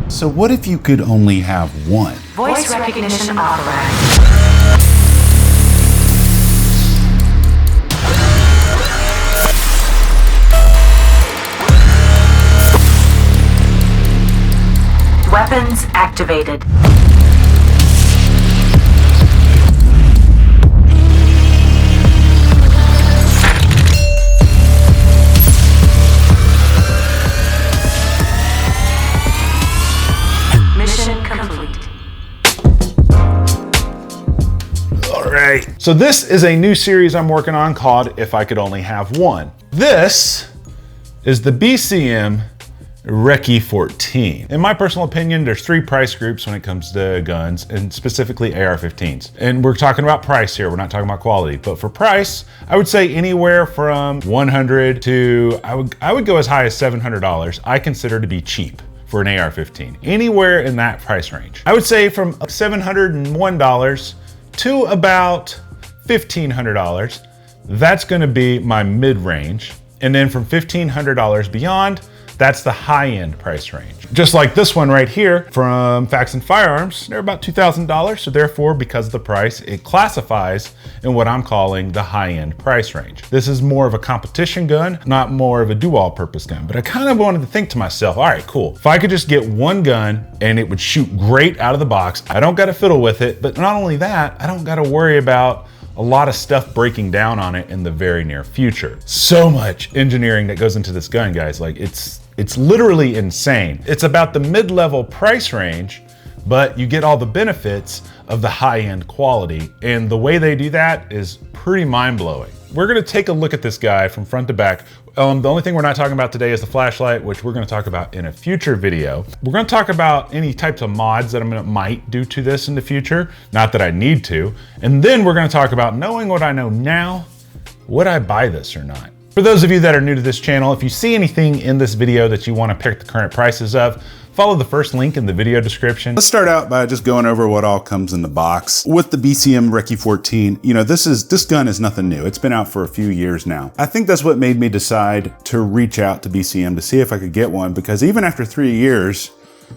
So what if you could only have one? Voice recognition authorized. Weapons activated. Mission complete. All right. So this is a new series I'm working on called If I Could Only Have One. This is the BCM RECCE 14. In my personal opinion, there's three price groups when it comes to guns, and specifically AR-15s. And we're talking about price here, we're not talking about quality. But for price, I would say anywhere from $100 to, I would go as high as $700, I consider to be cheap for an AR-15. Anywhere in that price range. I would say from $701 to about $1,500. That's gonna be my mid-range. And then from $1,500 beyond, that's the high-end price range. Just like this one right here from Facts and Firearms, they're about $2,000. So therefore, because of the price, it classifies in what I'm calling the high-end price range. This is more of a competition gun, not more of a do-all-purpose gun. But I kind of wanted to think to myself, all right, cool. If I could just get one gun and it would shoot great out of the box, I don't got to fiddle with it. But not only that, I don't got to worry about a lot of stuff breaking down on it in the very near future. So much engineering that goes into this gun, guys. Like it's literally insane. It's about the mid-level price range, but you get all the benefits of the high-end quality. And the way they do that is pretty mind-blowing. We're gonna take a look at this guy from front to back. The only thing we're not talking about today is the flashlight, which we're gonna talk about in a future video. We're gonna talk about any types of mods that I might do to this in the future. Not that I need to. And then we're gonna talk about, knowing what I know now, would I buy this or not? For those of you that are new to this channel, if you see anything in this video that you want to pick the current prices of, follow the first link in the video description. Let's start out by just going over what all comes in the box. With the BCM RECCE 14, you know, this gun is nothing new. It's been out for a few years now. I think that's what made me decide to reach out to BCM to see if I could get one, because even after 3 years,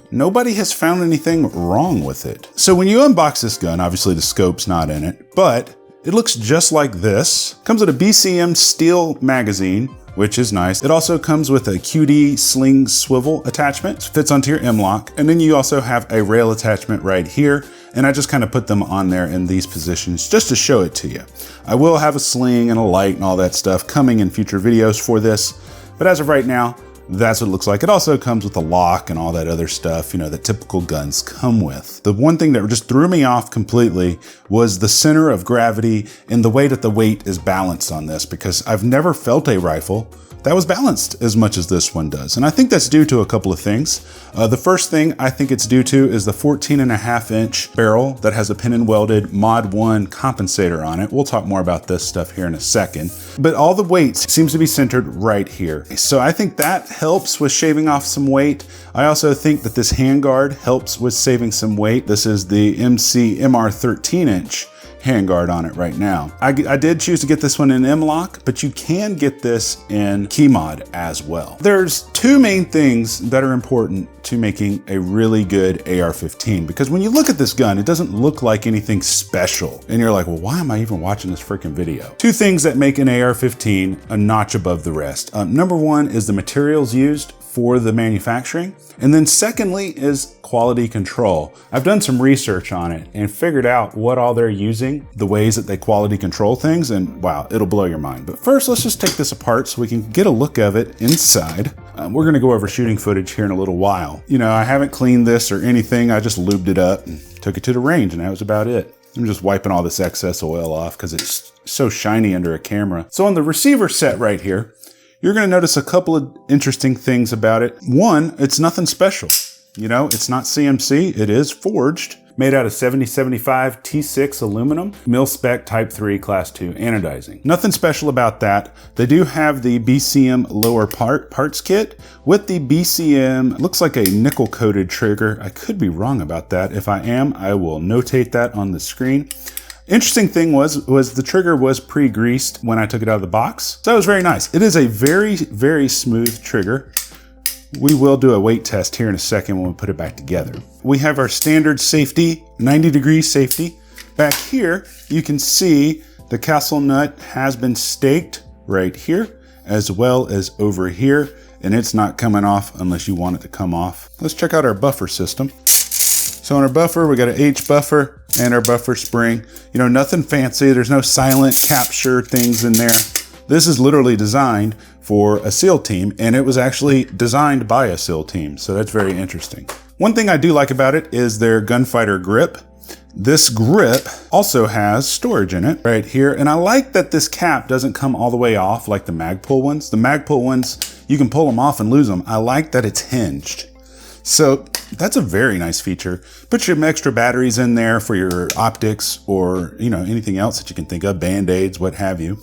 nobody has found anything wrong with it. So when you unbox this gun, obviously the scope's not in it, but it looks just like this. Comes with a BCM steel magazine, which is nice. It also comes with a QD sling swivel attachment. It fits onto your M-LOK. And then you also have a rail attachment right here. And I just kind of put them on there in these positions just to show it to you. I will have a sling and a light and all that stuff coming in future videos for this. But as of right now, that's what it looks like. It also comes with a lock and all that other stuff, you know, that typical guns come with. The one thing that just threw me off completely was the center of gravity and the way that the weight is balanced on this, because I've never felt a rifle that was balanced as much as this one does. And I think that's due to a couple of things. The first thing I think it's due to is the 14.5-inch barrel that has a pin and welded Mod 1 compensator on it. We'll talk more about this stuff here in a second. But all the weight seems to be centered right here. So I think that helps with shaving off some weight. I also think that this handguard helps with saving some weight. This is the MR 13-inch handguard on it right now. I did choose to get this one in M-LOK, but you can get this in key mod as well. There's two main things that are important to making a really good AR-15, because when you look at this gun, it doesn't look like anything special. And you're like, well, why am I even watching this freaking video? Two things that make an AR-15 a notch above the rest. Number one is the materials used for the manufacturing. And then secondly is quality control. I've done some research on it and figured out what all they're using, the ways that they quality control things, and wow, it'll blow your mind. But first, let's just take this apart so we can get a look of it inside. We're gonna go over shooting footage here in a little while. You know, I haven't cleaned this or anything. I just lubed it up and took it to the range, and that was about it. I'm just wiping all this excess oil off because it's so shiny under a camera. So on the receiver set right here, you're gonna notice a couple of interesting things about it. One, it's nothing special. You know, it's not CMC, it is forged, made out of 7075 T6 aluminum, mil-spec Type 3 Class 2 anodizing. Nothing special about that. They do have the BCM lower parts kit with the BCM, looks like a nickel-coated trigger. I could be wrong about that. If I am, I will notate that on the screen. Interesting thing was the trigger was pre-greased when I took it out of the box. So that was very nice. It is a very, very smooth trigger. We will do a weight test here in a second when we put it back together. We have our standard safety, 90-degree safety. Back here, you can see the castle nut has been staked right here, as well as over here, and it's not coming off unless you want it to come off. Let's check out our buffer system. So on our buffer, we got an H buffer and our buffer spring. You know, nothing fancy. There's no silent capture things in there. This is literally designed for a SEAL team, and it was actually designed by a SEAL team. So that's very interesting. One thing I do like about it is their gunfighter grip. This grip also has storage in it right here. And I like that this cap doesn't come all the way off like the Magpul ones. The Magpul ones, you can pull them off and lose them. I like that it's hinged. So that's a very nice feature. Put some extra batteries in there for your optics or, you know, anything else that you can think of, Band-Aids, what have you.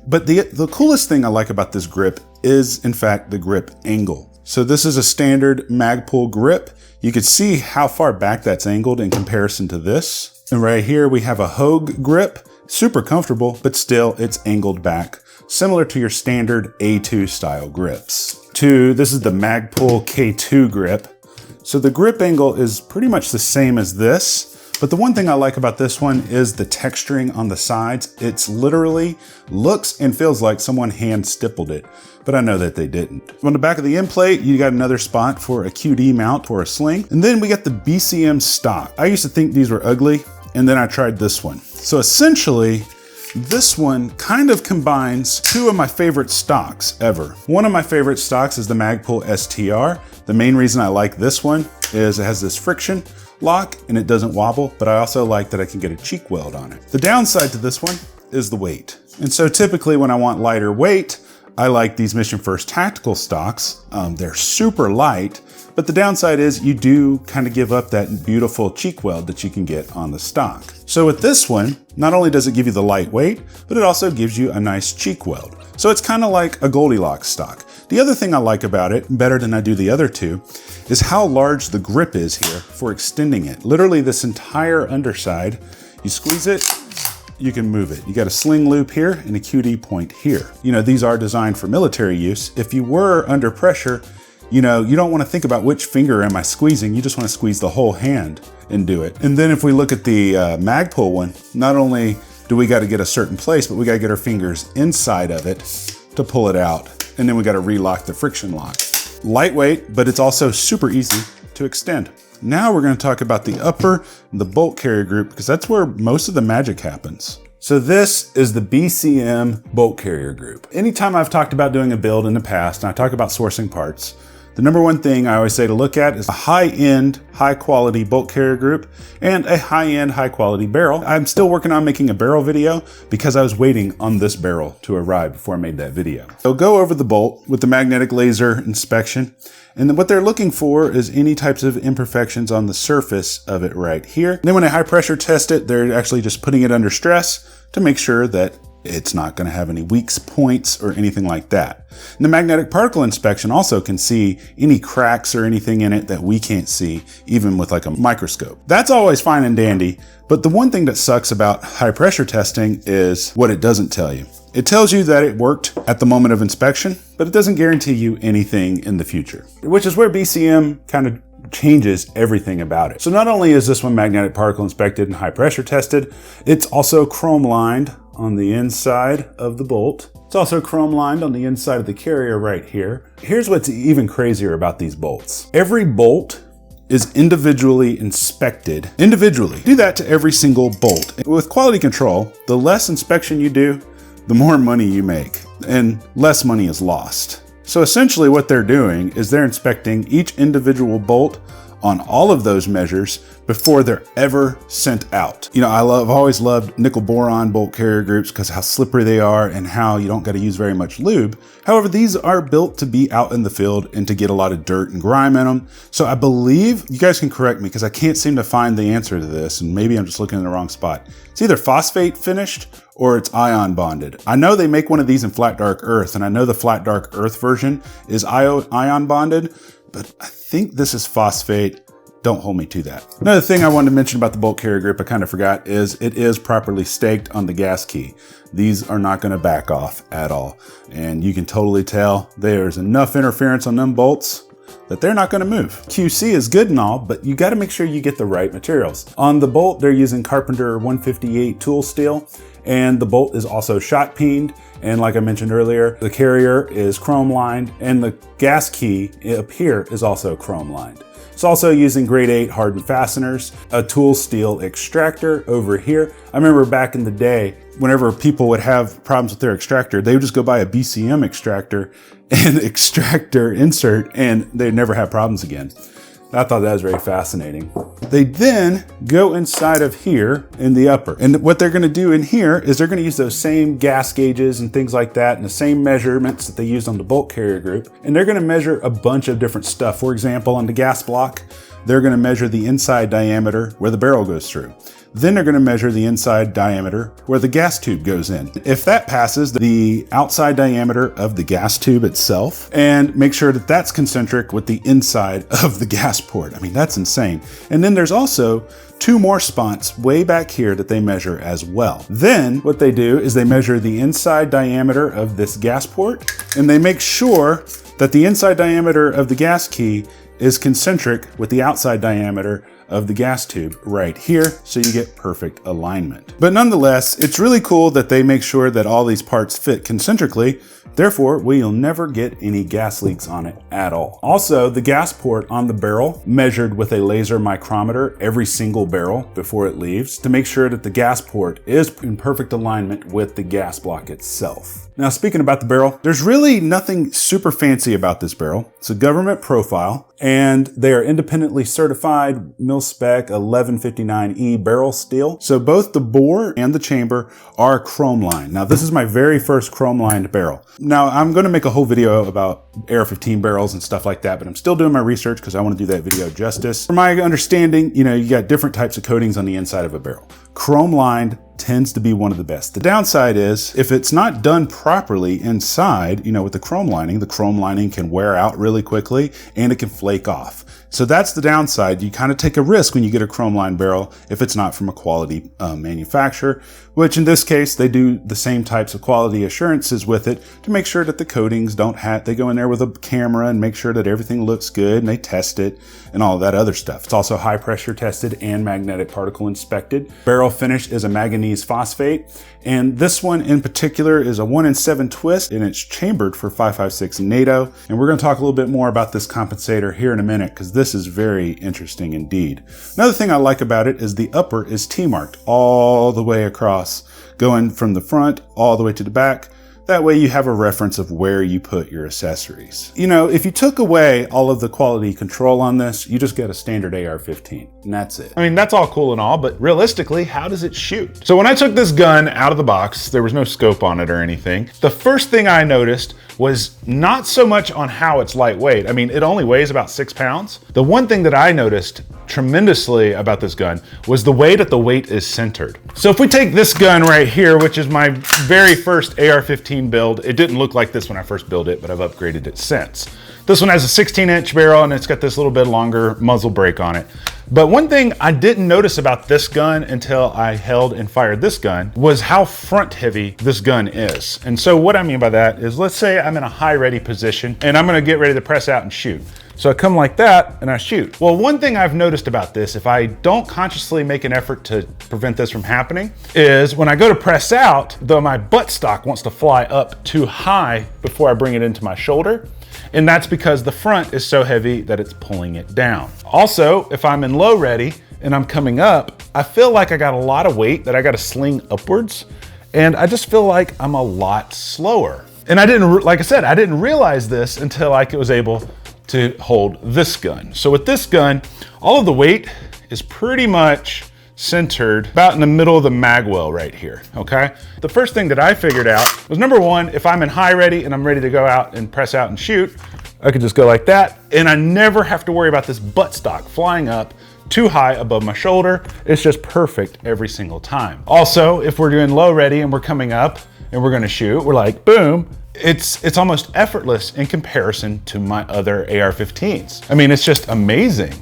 But the coolest thing I like about this grip is, in fact, the grip angle. So this is a standard Magpul grip. You can see how far back that's angled in comparison to this. And right here we have a Hogue grip, super comfortable, but still it's angled back, similar to your standard A2 style grips. This is the Magpul K2 grip. So the grip angle is pretty much the same as this. But the one thing I like about this one is the texturing on the sides. It's literally looks and feels like someone hand stippled it, but I know that they didn't. On the back of the end plate, you got another spot for a QD mount for a sling. And then we got the BCM stock. I used to think these were ugly, and then I tried this one. So essentially, this one kind of combines two of my favorite stocks ever. One of my favorite stocks is the Magpul STR. The main reason I like this one is it has this friction lock and it doesn't wobble, but I also like that I can get a cheek weld on it. The downside to this one is the weight. And so typically when I want lighter weight, I like these Mission First tactical stocks. They're super light, but the downside is you do kind of give up that beautiful cheek weld that you can get on the stock. So with this one, not only does it give you the lightweight, but it also gives you a nice cheek weld. So it's kind of like a Goldilocks stock. The other thing I like about it, better than I do the other two, is how large the grip is here for extending it. Literally this entire underside, you squeeze it, you can move it. You got a sling loop here and a QD point here. You know, these are designed for military use. If you were under pressure, you know, you don't want to think about which finger am I squeezing, you just want to squeeze the whole hand and do it. And then if we look at the Magpul one, not only do we got to get a certain place, but we got to get our fingers inside of it to pull it out. And then we got to relock the friction lock. Lightweight, but it's also super easy to extend. Now we're going to talk about the upper, the bolt carrier group, because that's where most of the magic happens. So this is the BCM bolt carrier group. Anytime I've talked about doing a build in the past, and I talk about sourcing parts, the number one thing I always say to look at is a high-end, high-quality bolt carrier group and a high-end, high-quality barrel. I'm still working on making a barrel video because I was waiting on this barrel to arrive before I made that video. So go over the bolt with the magnetic laser inspection. And then what they're looking for is any types of imperfections on the surface of it right here. And then when they high pressure test it, they're actually just putting it under stress to make sure that it's not going to have any weak points or anything like that. And the magnetic particle inspection also can see any cracks or anything in it that we can't see, even with like a microscope. That's always fine and dandy, but the one thing that sucks about high pressure testing is what it doesn't tell you. It tells you that it worked at the moment of inspection, but it doesn't guarantee you anything in the future, which is where BCM kind of changes everything about it. So not only is this one magnetic particle inspected and high pressure tested, it's also chrome lined on the inside of the bolt. It's also chrome lined on the inside of the carrier right here. Here's what's even crazier about these bolts. Every bolt is individually inspected individually. Do that to every single bolt. With quality control, the less inspection you do, the more money you make and less money is lost. So essentially what they're doing is they're inspecting each individual bolt on all of those measures before they're ever sent out. You know, I've always loved nickel boron bolt carrier groups because how slippery they are and how you don't got to use very much lube. However, these are built to be out in the field and to get a lot of dirt and grime in them. So I believe, you guys can correct me because I can't seem to find the answer to this and maybe I'm just looking in the wrong spot. It's either phosphate finished or it's ion bonded. I know they make one of these in flat dark earth and I know the flat dark earth version is ion bonded, but I think this is phosphate. Don't hold me to that. Another thing I wanted to mention about the bolt carrier grip I kind of forgot is it is properly staked on the gas key. These are not going to back off at all. And you can totally tell there's enough interference on them bolts that they're not going to move. QC is good and all, but you got to make sure you get the right materials. On the bolt, they're using Carpenter 158 tool steel, and the bolt is also shot peened. And like I mentioned earlier, the carrier is chrome lined, and the gas key up here is also chrome lined. It's also using grade 8 hardened fasteners, a tool steel extractor over here. I remember back in the day, whenever people would have problems with their extractor, they would just go buy a BCM extractor and extractor insert, and they'd never have problems again. I thought that was very fascinating. They then go inside of here in the upper. And what they're gonna do in here is they're gonna use those same gas gauges and things like that and the same measurements that they used on the bolt carrier group. And they're gonna measure a bunch of different stuff. For example, on the gas block, they're gonna measure the inside diameter where the barrel goes through. Then they're gonna measure the inside diameter where the gas tube goes in. If that passes, the outside diameter of the gas tube itself, and make sure that that's concentric with the inside of the gas port. I mean, that's insane. And then there's also 2 more spots way back here that they measure as well. Then what they do is they measure the inside diameter of this gas port, and they make sure that the inside diameter of the gas key is concentric with the outside diameter of the gas tube right here, so you get perfect alignment. But nonetheless, it's really cool that they make sure that all these parts fit concentrically. Therefore, we'll never get any gas leaks on it at all. Also, the gas port on the barrel measured with a laser micrometer every single barrel before it leaves to make sure that the gas port is in perfect alignment with the gas block itself. Now, speaking about the barrel, there's really nothing super fancy about this barrel. It's a government profile, and they are independently certified mil-spec 1159E barrel steel. So both the bore and the chamber are chrome lined. Now, this is my very first chrome lined barrel. Now, I'm going to make a whole video about AR-15 barrels and stuff like that, but I'm still doing my research because I want to do that video justice. From my understanding, you got different types of coatings on the inside of a barrel. Chrome lined tends to be one of the best. The downside is if it's not done properly inside, with the chrome lining can wear out really quickly and it can flake off. So that's the downside. You kind of take a risk when you get a chrome lined barrel if it's not from a quality manufacturer, which in this case, they do the same types of quality assurances with it to make sure that the coatings they go in there with a camera and make sure that everything looks good, and they test it and all that other stuff. It's also high pressure tested and magnetic particle inspected. Barrel finish is a manganese phosphate, and this one in particular is a 1-in-7 twist, and it's chambered for 5.56 NATO. And we're going to talk a little bit more about this compensator here in a minute, because this is very interesting indeed. Another thing I like about it is the upper is T-marked all the way across, going from the front all the way to the back. That way you have a reference of where you put your accessories. If you took away all of the quality control on this, you just get a standard AR-15, and that's it. I mean, that's all cool and all, but realistically, how does it shoot? So when I took this gun out of the box, there was no scope on it or anything. The first thing I noticed was not so much on how it's lightweight. I mean, it only weighs about 6 pounds. The one thing that I noticed tremendously about this gun was the way that the weight is centered. So if we take this gun right here, which is my very first AR-15 build, it didn't look like this when I first built it, but I've upgraded it since. This one has a 16-inch barrel, and it's got this little bit longer muzzle brake on it. But one thing I didn't notice about this gun until I held and fired this gun was how front heavy this gun is. And so what I mean by that is, let's say I'm in a high ready position and I'm gonna get ready to press out and shoot. So I come like that and I shoot. Well, one thing I've noticed about this, if I don't consciously make an effort to prevent this from happening, is when I go to press out, though my buttstock wants to fly up too high before I bring it into my shoulder. And that's because the front is so heavy that it's pulling it down. Also, if I'm in low ready and I'm coming up, I feel like I got a lot of weight that I got to sling upwards, and I just feel like I'm a lot slower. And I didn't, like I said, I didn't realize this until I was able to hold this gun. So with this gun, all of the weight is pretty much centered about in the middle of the mag well right here, okay? The first thing that I figured out was, number one, if I'm in high ready and I'm ready to go out and press out and shoot, I could just go like that, and I never have to worry about this buttstock flying up too high above my shoulder. It's just perfect every single time. Also, if we're doing low ready and we're coming up and we're gonna shoot, we're like, boom, it's almost effortless in comparison to my other AR-15s. I mean, it's just amazing.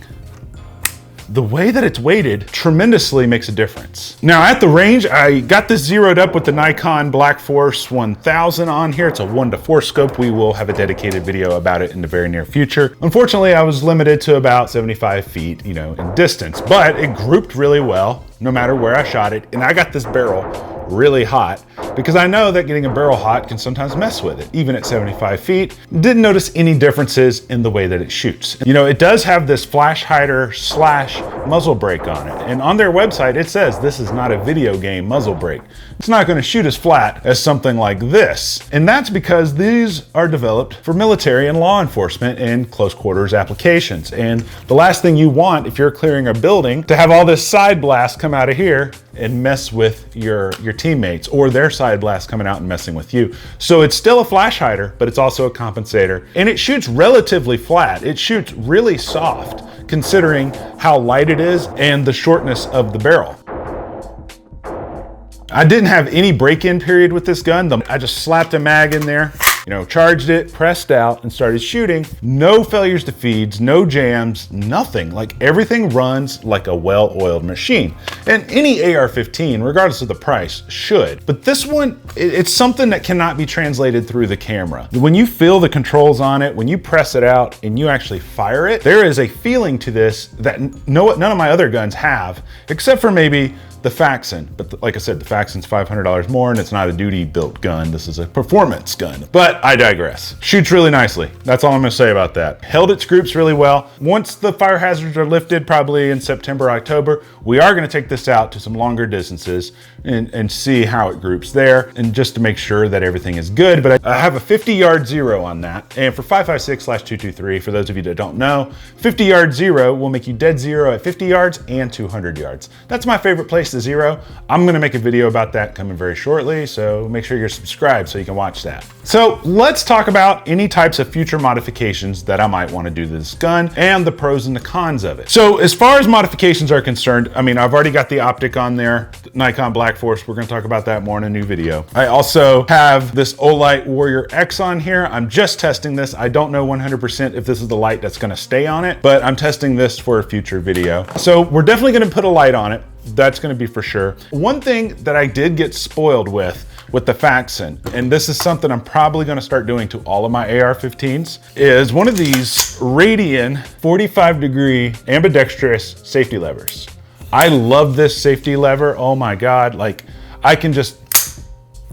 the way that it's weighted tremendously makes a difference. Now at the range, I got this zeroed up with the Nikon Black Force 1000 on here. It's a 1:4 scope. We will have a dedicated video about it in the very near future. Unfortunately, I was limited to about 75 feet, in distance, but it grouped really well no matter where I shot it. And I got this barrel really hot because I know that getting a barrel hot can sometimes mess with it, even at 75 feet. Didn't notice any differences in the way that it shoots. It does have this flash hider / muzzle brake on it. And on their website, it says this is not a video game muzzle brake. It's not going to shoot as flat as something like this. And that's because these are developed for military and law enforcement and close quarters applications. And the last thing you want if you're clearing a building to have all this side blast come out of here and mess with your teammates, or their side blast coming out and messing with you. So it's still a flash hider, but it's also a compensator. And it shoots relatively flat. It shoots really soft considering how light it is and the shortness of the barrel. I didn't have any break-in period with this gun. I just slapped a mag in there, charged it, pressed out, and started shooting. No failures to feeds, no jams, nothing. Like everything runs like a well-oiled machine. And any AR-15, regardless of the price, should. But this one, it's something that cannot be translated through the camera. When you feel the controls on it, when you press it out and you actually fire it, there is a feeling to this that none of my other guns have, except for maybe the Faxon. But like I said, the Faxon's $500 more and it's not a duty built gun. This is a performance gun. But I digress. Shoots really nicely. That's all I'm gonna say about that. Held its groups really well. Once the fire hazards are lifted, probably in September, October, we are gonna take this out to some longer distances and see how it groups there, and just to make sure that everything is good. But I have a 50-yard zero on that. And for 5.56/223, for those of you that don't know, 50-yard zero will make you dead zero at 50 yards and 200 yards. That's my favorite place to zero. I'm gonna make a video about that coming very shortly, so make sure you're subscribed so you can watch that. So let's talk about any types of future modifications that I might wanna do to this gun and the pros and the cons of it. So as far as modifications are concerned, I've already got the optic on there, Nikon Black Force. We're gonna talk about that more in a new video. I also have this Olight Warrior X on here. I'm just testing this. I don't know 100% if this is the light that's gonna stay on it, but I'm testing this for a future video. So we're definitely gonna put a light on it. That's gonna be for sure. One thing that I did get spoiled with the Faxon, and this is something I'm probably gonna start doing to all of my AR-15s, is one of these Radian 45-degree ambidextrous safety levers. I love this safety lever. Oh my God, I can just,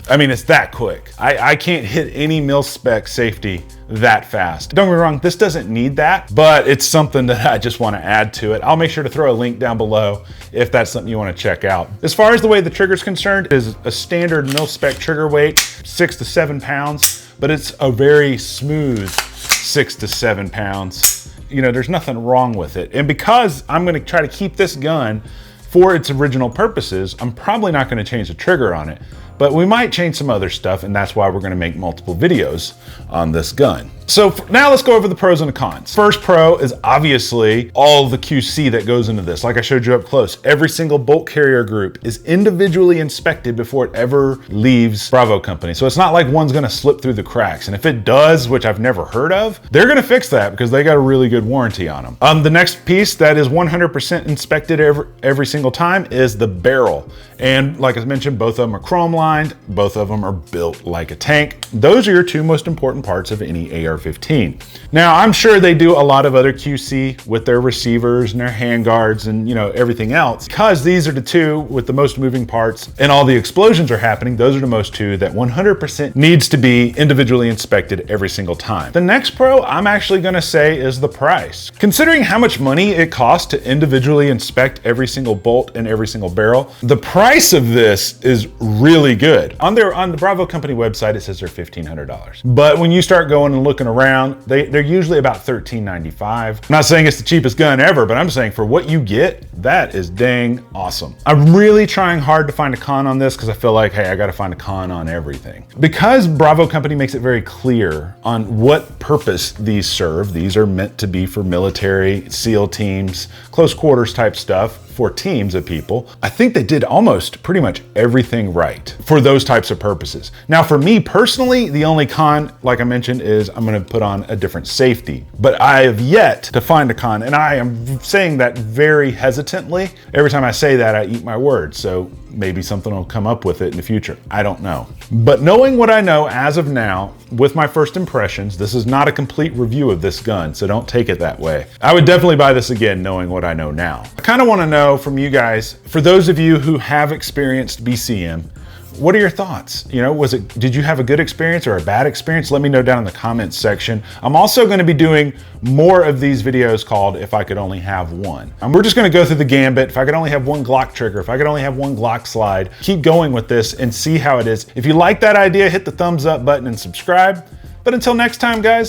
it's that quick. I can't hit any mil-spec safety that fast. Don't get me wrong, this doesn't need that, but it's something that I just want to add to it. I'll make sure to throw a link down below if that's something you want to check out. As far as the way the trigger's concerned, it is a standard mil-spec trigger weight, 6 to 7 pounds, but it's a very smooth 6 to 7 pounds. There's nothing wrong with it. And because I'm going to try to keep this gun for its original purposes, I'm probably not going to change the trigger on it. But we might change some other stuff, and that's why we're gonna make multiple videos on this gun. So now let's go over the pros and the cons. First pro is obviously all the QC that goes into this. Like I showed you up close, every single bolt carrier group is individually inspected before it ever leaves Bravo Company. So it's not like one's gonna slip through the cracks. And if it does, which I've never heard of, they're gonna fix that because they got a really good warranty on them. The next piece that is 100% inspected every single time is the barrel. And like I mentioned, both of them are chrome lined, both of them are built like a tank. Those are your two most important parts of any AR-15. Now, I'm sure they do a lot of other QC with their receivers and their handguards and everything else. Because these are the two with the most moving parts and all the explosions are happening, those are the most two that 100% needs to be individually inspected every single time. The next pro I'm actually gonna say is the price. Considering how much money it costs to individually inspect every single bolt and every single barrel, the price of this is really good. On the Bravo Company website, it says they're $1,500. But when you start going and looking around, they're usually about $13.95. I'm not saying it's the cheapest gun ever, but I'm saying for what you get, that is dang awesome. I'm really trying hard to find a con on this because I feel like, hey, I gotta find a con on everything. Because Bravo Company makes it very clear on what purpose these serve. These are meant to be for military, SEAL teams, close quarters type stuff, for teams of people, I think they did almost pretty much everything right for those types of purposes. Now, for me personally, the only con, like I mentioned, is I'm gonna put on a different safety. But I have yet to find a con, and I am saying that very hesitantly. Every time I say that, I eat my words. So maybe something will come up with it in the future. I don't know. But knowing what I know as of now, with my first impressions, this is not a complete review of this gun, so don't take it that way. I would definitely buy this again knowing what I know now. I kind of want to know from you guys, for those of you who have experienced BCM, what are your thoughts? You know, did you have a good experience or a bad experience? Let me know down in the comments section. I'm also going to be doing more of these videos called If I Could Only Have One. And we're just going to go through the gambit. If I could only have one Glock trigger, if I could only have one Glock slide, keep going with this and see how it is. If you like that idea, hit the thumbs up button and subscribe. But until next time, guys,